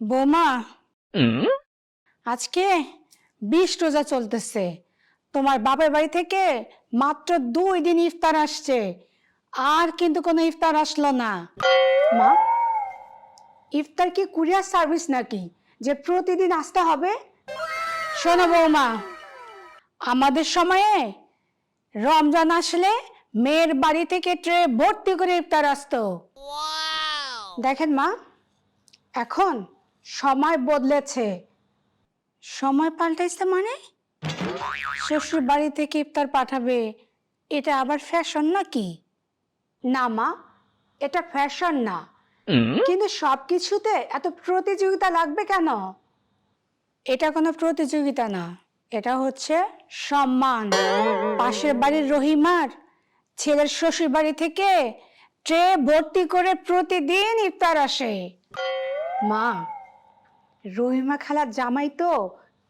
বৌমা, আজকে 20 রোজা চলতেছে। তোমার বাপের বাড়ি থেকে মাত্র 2 দিন ইফতার আসছে, আর কিন্তু কোনো ইফতার আসলো না। মা, ইফতার কি কুরিয়ার সার্ভিস নাকি যে প্রতিদিন আসতে হবে? শোনো বৌমা, আমাদের সময়ে রমজান আসলে মেয়ের বাড়ি থেকে ট্রে ভর্তি করে ইফতার আসতো। দেখেন মা, এখন সময় বদলেছে। সময় পাল্টাইছে মানে? শ্বশুর বাড়ি থেকে ইফতার পাঠাবে, এটা আবার ফ্যাশন নাকি? না মা, এটা ফ্যাশন না, কিন্তু সবকিছুতে এত প্রতিযোগিতা লাগবে কেন? এটা কোনো প্রতিযোগিতা না, এটা হচ্ছে সম্মান। পাশের বাড়ির রহিমার ছেলের শ্বশুর বাড়ি থেকে ট্রে ভর্তি করে প্রতিদিন ইফতার আসে। মা, রহিমা খালার জামাই তো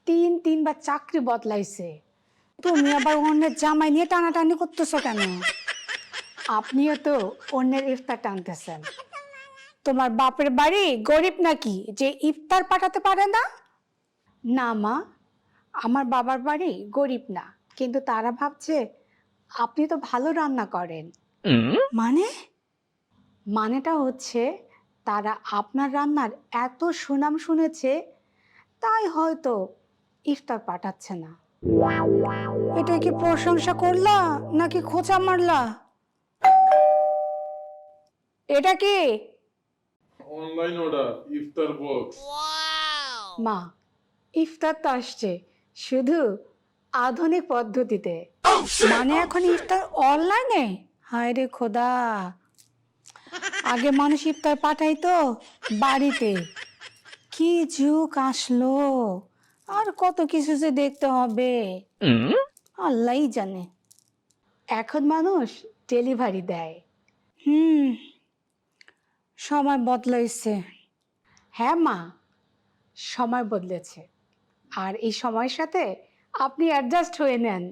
3-3বার চাকরি বদলাইছে। তুমি আবার অন্যের জামাই নিয়ে টানাটানি করতেছো কেন? আপনিও তো অন্যের ইফতার টানতেছেন। তোমার বাপের বাড়ি গরিব নাকি যে ইফতার পাঠাতে পারে না? না মা, আমার বাবার বাড়ি গরিব না, কিন্তু তারা ভাবছে আপনি তো ভালো রান্না করেন। মানে? মানেটা হচ্ছে তারা আপনার রান্নার এত সুনাম শুনেছে, তাই হয়তো ইফতার পাঠাচ্ছে না। এটা কি প্রশংসা করলা নাকি খোঁচা মারলা? এটা কি? অনলাইন অর্ডার ইফতার বক্স। মা, ইফতার তো আসছে, শুধু আধুনিক পদ্ধতিতে। মানে এখন ইফতার অনলাইনে? হায় রে খোদা, আগে মানুষ ইফতার পাঠাইতো বাড়িতে। কি যুগ আসলো, আর কত কিছু যে দেখতে হবে আল্লাহই জানে। এখন মানুষ ডেলিভারি দেয়। সময় বদলাইছে। হ্যাঁ মা, সময় বদলেছে, আর এই সময়ের সাথে আপনি অ্যাডজাস্ট হয়ে নেন।